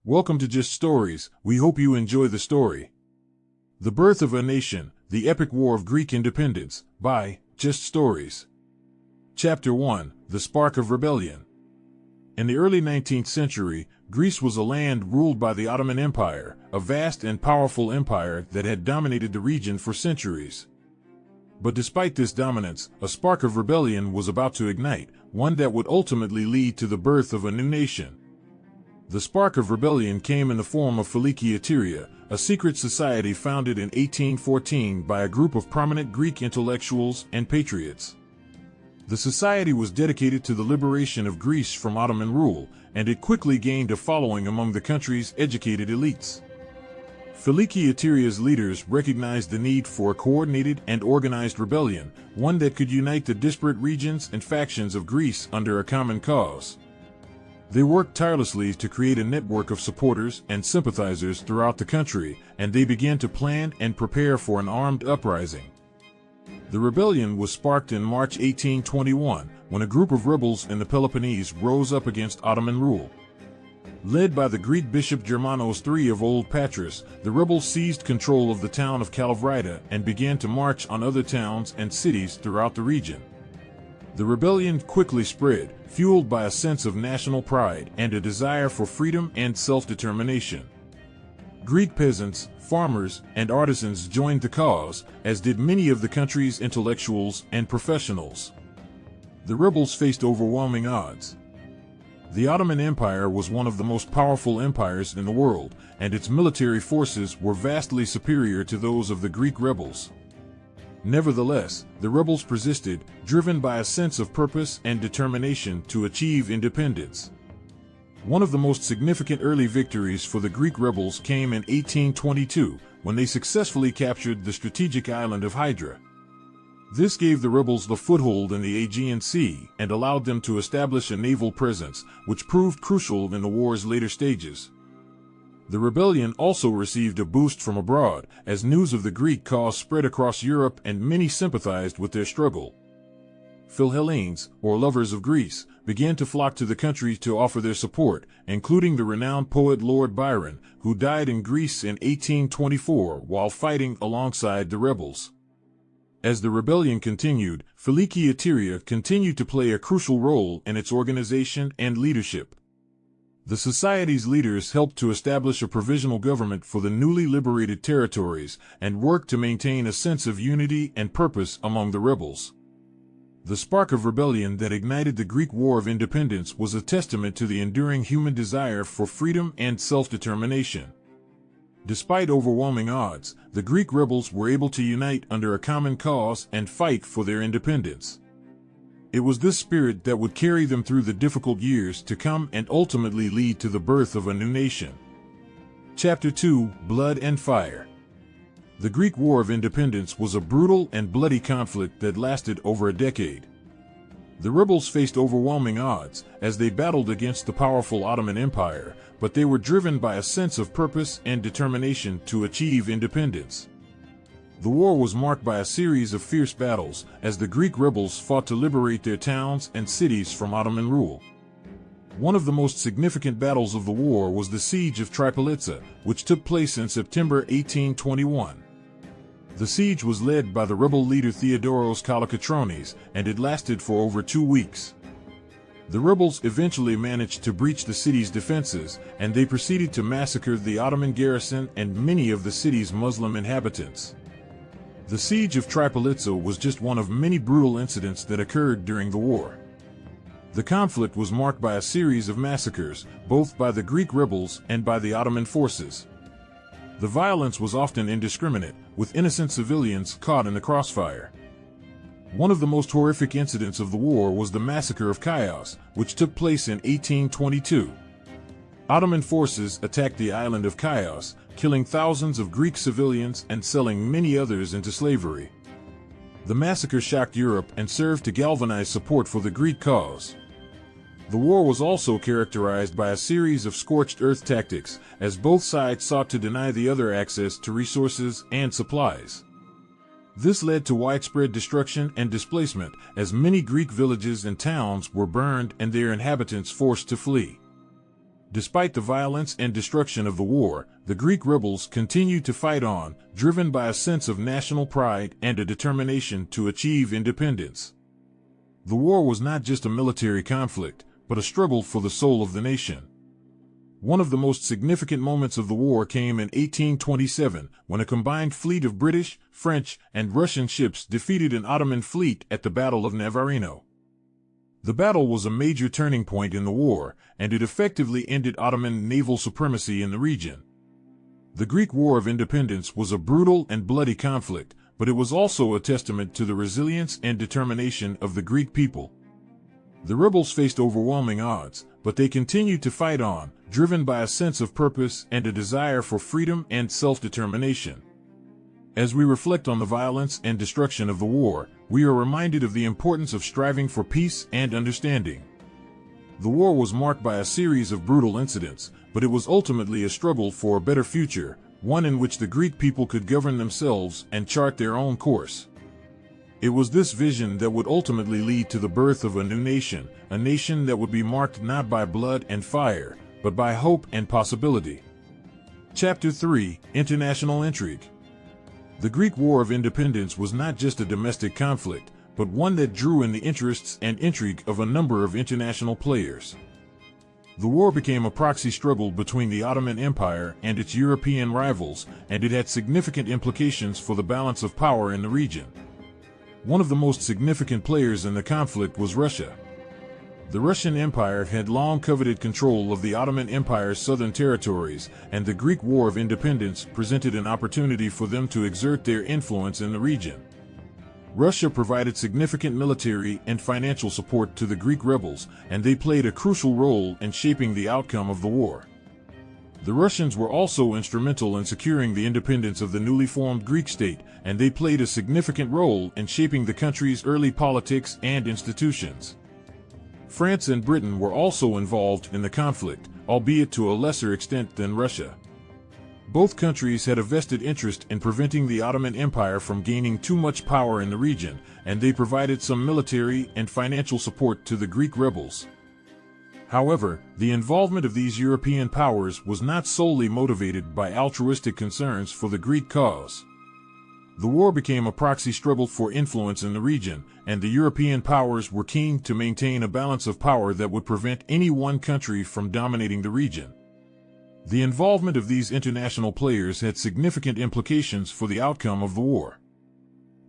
Welcome to Just Stories. We hope you enjoy the story. The Birth of a Nation, The Epic War of Greek Independence, by Just Stories. Chapter 1, The Spark of Rebellion. In the early 19th century, Greece was a land ruled by the Ottoman Empire, a vast and powerful empire that had dominated the region for centuries. But despite this dominance, a spark of rebellion was about to ignite, one that would ultimately lead to the birth of a new nation. The spark of rebellion came in the form of Eteria, a secret society founded in 1814 by a group of prominent Greek intellectuals and patriots. The society was dedicated to the liberation of Greece from Ottoman rule, and it quickly gained a following among the country's educated elites. Eteria's leaders recognized the need for a coordinated and organized rebellion, one that could unite the disparate regions and factions of Greece under a common cause. They worked tirelessly to create a network of supporters and sympathizers throughout the country, and they began to plan and prepare for an armed uprising. The rebellion was sparked in March 1821, when a group of rebels in the Peloponnese rose up against Ottoman rule. Led by the Greek bishop Germanos III of Old Patras, the rebels seized control of the town of Kalavrita and began to march on other towns and cities throughout the region. The rebellion quickly spread, fueled by a sense of national pride and a desire for freedom and self-determination. Greek peasants, farmers, and artisans joined the cause, as did many of the country's intellectuals and professionals. The rebels faced overwhelming odds. The Ottoman Empire was one of the most powerful empires in the world, and its military forces were vastly superior to those of the Greek rebels. Nevertheless, the rebels persisted, driven by a sense of purpose and determination to achieve independence. One of the most significant early victories for the Greek rebels came in 1822, when they successfully captured the strategic island of Hydra. This gave the rebels the foothold in the Aegean Sea and allowed them to establish a naval presence, which proved crucial in the war's later stages. The rebellion also received a boost from abroad, as news of the Greek cause spread across Europe and many sympathized with their struggle. Philhellenes, or lovers of Greece, began to flock to the country to offer their support, including the renowned poet Lord Byron, who died in Greece in 1824 while fighting alongside the rebels. As the rebellion continued, Eteria continued to play a crucial role in its organization and leadership. The society's leaders helped to establish a provisional government for the newly liberated territories and worked to maintain a sense of unity and purpose among the rebels. The spark of rebellion that ignited the Greek War of Independence was a testament to the enduring human desire for freedom and self-determination. Despite overwhelming odds, the Greek rebels were able to unite under a common cause and fight for their independence. It was this spirit that would carry them through the difficult years to come and ultimately lead to the birth of a new nation. Chapter 2, Blood and Fire. The Greek War of Independence was a brutal and bloody conflict that lasted over a decade. The rebels faced overwhelming odds as they battled against the powerful Ottoman Empire, but they were driven by a sense of purpose and determination to achieve independence. The war was marked by a series of fierce battles, as the Greek rebels fought to liberate their towns and cities from Ottoman rule. One of the most significant battles of the war was the Siege of Tripolitza, which took place in September 1821. The siege was led by the rebel leader Theodoros Kolokotronis, and it lasted for over 2 weeks. The rebels eventually managed to breach the city's defenses, and they proceeded to massacre the Ottoman garrison and many of the city's Muslim inhabitants. The Siege of Tripolitza was just one of many brutal incidents that occurred during the war. The conflict was marked by a series of massacres, both by the Greek rebels and by the Ottoman forces. The violence was often indiscriminate, with innocent civilians caught in the crossfire. One of the most horrific incidents of the war was the Massacre of Chios, which took place in 1822. Ottoman forces attacked the island of Chios, killing thousands of Greek civilians and selling many others into slavery. The massacre shocked Europe and served to galvanize support for the Greek cause. The war was also characterized by a series of scorched earth tactics, as both sides sought to deny the other access to resources and supplies. This led to widespread destruction and displacement, as many Greek villages and towns were burned and their inhabitants forced to flee. Despite the violence and destruction of the war, the Greek rebels continued to fight on, driven by a sense of national pride and a determination to achieve independence. The war was not just a military conflict, but a struggle for the soul of the nation. One of the most significant moments of the war came in 1827, when a combined fleet of British, French, and Russian ships defeated an Ottoman fleet at the Battle of Navarino. The battle was a major turning point in the war, and it effectively ended Ottoman naval supremacy in the region. The Greek War of Independence was a brutal and bloody conflict, but it was also a testament to the resilience and determination of the Greek people. The rebels faced overwhelming odds, but they continued to fight on, driven by a sense of purpose and a desire for freedom and self-determination. As we reflect on the violence and destruction of the war, we are reminded of the importance of striving for peace and understanding. The war was marked by a series of brutal incidents, but it was ultimately a struggle for a better future, one in which the Greek people could govern themselves and chart their own course. It was this vision that would ultimately lead to the birth of a new nation, a nation that would be marked not by blood and fire, but by hope and possibility. Chapter 3: International Intrigue. The Greek War of Independence was not just a domestic conflict, but one that drew in the interests and intrigue of a number of international players. The war became a proxy struggle between the Ottoman Empire and its European rivals, and it had significant implications for the balance of power in the region. One of the most significant players in the conflict was Russia. The Russian Empire had long coveted control of the Ottoman Empire's southern territories, and the Greek War of Independence presented an opportunity for them to exert their influence in the region. Russia provided significant military and financial support to the Greek rebels, and they played a crucial role in shaping the outcome of the war. The Russians were also instrumental in securing the independence of the newly formed Greek state, and they played a significant role in shaping the country's early politics and institutions. France and Britain were also involved in the conflict, albeit to a lesser extent than Russia. Both countries had a vested interest in preventing the Ottoman Empire from gaining too much power in the region, and they provided some military and financial support to the Greek rebels. However, the involvement of these European powers was not solely motivated by altruistic concerns for the Greek cause. The war became a proxy struggle for influence in the region, and the European powers were keen to maintain a balance of power that would prevent any one country from dominating the region. The involvement of these international players had significant implications for the outcome of the war.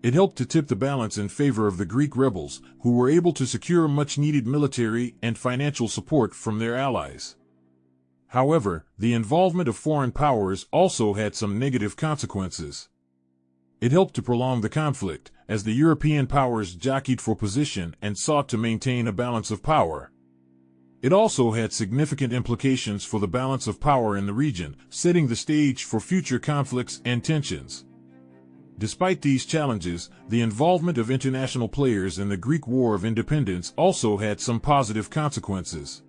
It helped to tip the balance in favor of the Greek rebels, who were able to secure much-needed military and financial support from their allies. However, the involvement of foreign powers also had some negative consequences. It helped to prolong the conflict, as the European powers jockeyed for position and sought to maintain a balance of power. It also had significant implications for the balance of power in the region, setting the stage for future conflicts and tensions. Despite these challenges, the involvement of international players in the Greek War of Independence also had some positive consequences.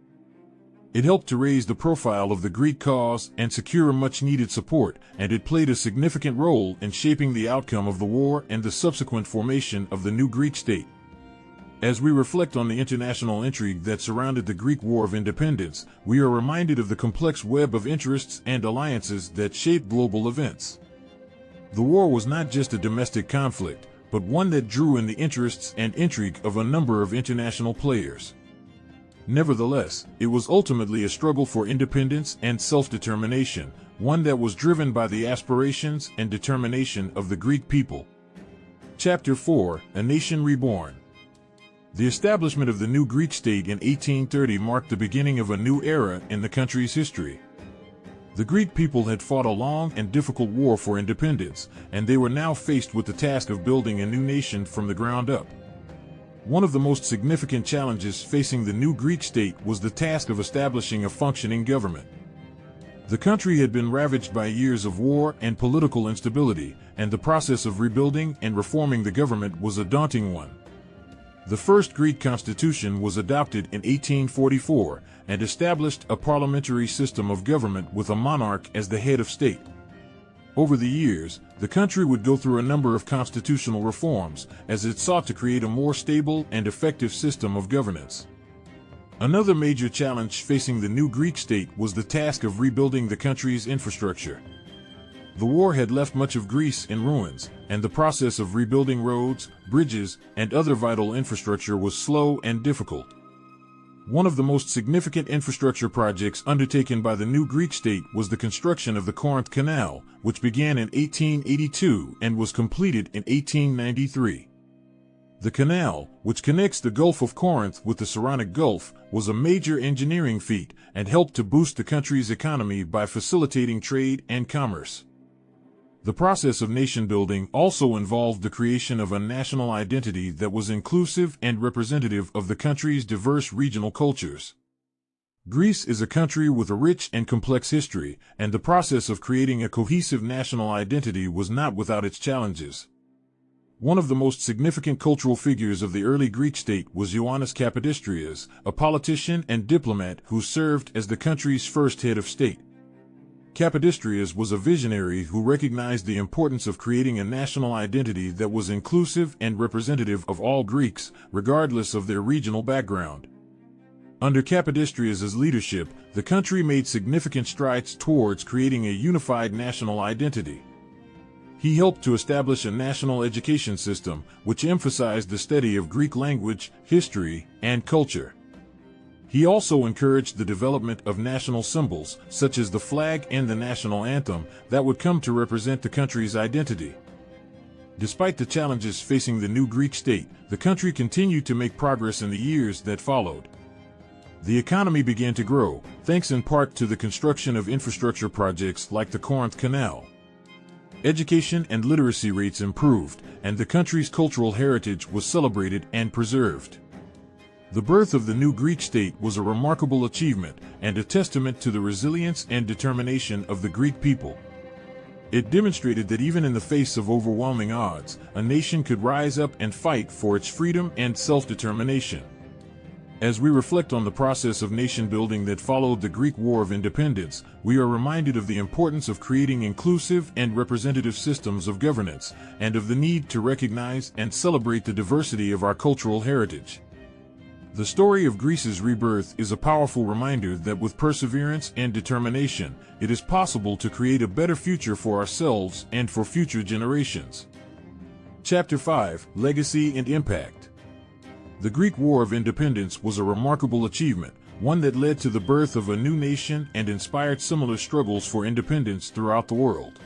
It helped to raise the profile of the Greek cause and secure much-needed support, and it played a significant role in shaping the outcome of the war and the subsequent formation of the new Greek state. As we reflect on the international intrigue that surrounded the Greek War of Independence, we are reminded of the complex web of interests and alliances that shaped global events. The war was not just a domestic conflict, but one that drew in the interests and intrigue of a number of international players. Nevertheless, it was ultimately a struggle for independence and self-determination, one that was driven by the aspirations and determination of the Greek people. Chapter 4: A Nation Reborn. The establishment of the new Greek state in 1830 marked the beginning of a new era in the country's history. The Greek people had fought a long and difficult war for independence, and they were now faced with the task of building a new nation from the ground up. One of the most significant challenges facing the new Greek state was the task of establishing a functioning government. The country had been ravaged by years of war and political instability, and the process of rebuilding and reforming the government was a daunting one. The first Greek constitution was adopted in 1844 and established a parliamentary system of government with a monarch as the head of state. Over the years, the country would go through a number of constitutional reforms as it sought to create a more stable and effective system of governance. Another major challenge facing the new Greek state was the task of rebuilding the country's infrastructure. The war had left much of Greece in ruins, and the process of rebuilding roads, bridges, and other vital infrastructure was slow and difficult. One of the most significant infrastructure projects undertaken by the new Greek state was the construction of the Corinth Canal, which began in 1882 and was completed in 1893. The canal, which connects the Gulf of Corinth with the Saronic Gulf, was a major engineering feat and helped to boost the country's economy by facilitating trade and commerce. The process of nation building also involved the creation of a national identity that was inclusive and representative of the country's diverse regional cultures. Greece is a country with a rich and complex history, and the process of creating a cohesive national identity was not without its challenges. One of the most significant cultural figures of the early Greek state was Ioannis Kapodistrias, a politician and diplomat who served as the country's first head of state. Kapodistrias was a visionary who recognized the importance of creating a national identity that was inclusive and representative of all Greeks, regardless of their regional background. Under Kapodistrias' leadership, the country made significant strides towards creating a unified national identity. He helped to establish a national education system, which emphasized the study of Greek language, history, and culture. He also encouraged the development of national symbols, such as the flag and the national anthem, that would come to represent the country's identity. Despite the challenges facing the new Greek state, the country continued to make progress in the years that followed. The economy began to grow, thanks in part to the construction of infrastructure projects like the Corinth Canal. Education and literacy rates improved, and the country's cultural heritage was celebrated and preserved. The birth of the new Greek state was a remarkable achievement and a testament to the resilience and determination of the Greek people. It demonstrated that even in the face of overwhelming odds, a nation could rise up and fight for its freedom and self-determination. As we reflect on the process of nation building that followed the Greek War of Independence, we are reminded of the importance of creating inclusive and representative systems of governance, and of the need to recognize and celebrate the diversity of our cultural heritage. The story of Greece's rebirth is a powerful reminder that with perseverance and determination, it is possible to create a better future for ourselves and for future generations. Chapter 5: Legacy and Impact. The Greek War of Independence was a remarkable achievement, one that led to the birth of a new nation and inspired similar struggles for independence throughout the world.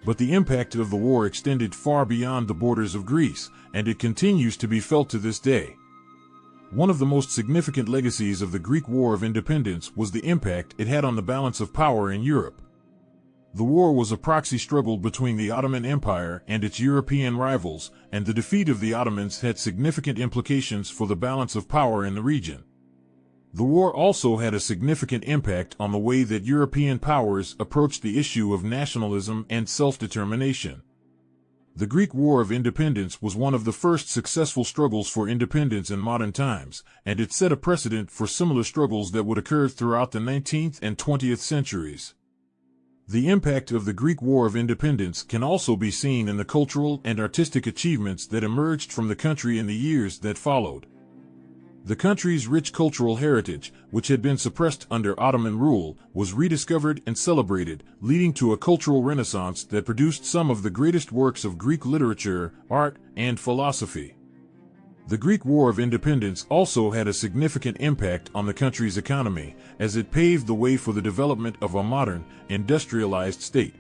But the impact of the war extended far beyond the borders of Greece, and it continues to be felt to this day. One of the most significant legacies of the Greek War of Independence was the impact it had on the balance of power in Europe. The war was a proxy struggle between the Ottoman Empire and its European rivals, and the defeat of the Ottomans had significant implications for the balance of power in the region. The war also had a significant impact on the way that European powers approached the issue of nationalism and self-determination. The Greek War of Independence was one of the first successful struggles for independence in modern times, and it set a precedent for similar struggles that would occur throughout the 19th and 20th centuries. The impact of the Greek War of Independence can also be seen in the cultural and artistic achievements that emerged from the country in the years that followed. The country's rich cultural heritage, which had been suppressed under Ottoman rule, was rediscovered and celebrated, leading to a cultural renaissance that produced some of the greatest works of Greek literature, art, and philosophy. The Greek War of Independence also had a significant impact on the country's economy, as it paved the way for the development of a modern, industrialized state.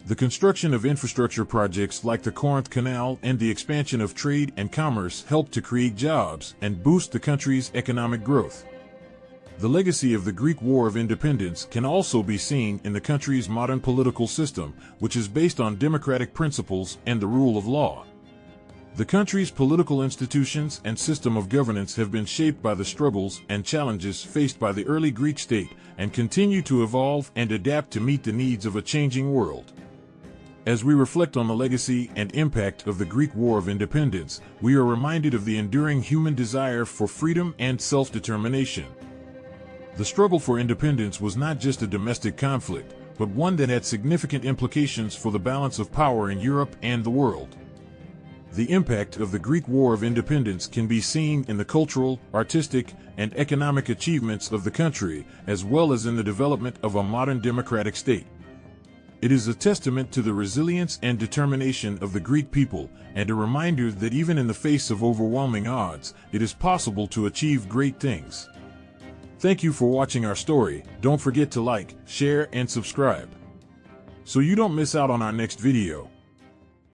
The construction of infrastructure projects like the Corinth Canal and the expansion of trade and commerce helped to create jobs and boost the country's economic growth. The legacy of the Greek War of Independence can also be seen in the country's modern political system, which is based on democratic principles and the rule of law. The country's political institutions and system of governance have been shaped by the struggles and challenges faced by the early Greek state and continue to evolve and adapt to meet the needs of a changing world. As we reflect on the legacy and impact of the Greek War of Independence, we are reminded of the enduring human desire for freedom and self-determination. The struggle for independence was not just a domestic conflict, but one that had significant implications for the balance of power in Europe and the world. the impact of the Greek War of Independence can be seen in the cultural, artistic, and economic achievements of the country, as well as in the development of a modern democratic state. It is a testament to the resilience and determination of the Greek people, and a reminder that even in the face of overwhelming odds, it is possible to achieve great things. Thank you for watching our story. Don't forget to like, share, and subscribe, so you don't miss out on our next video.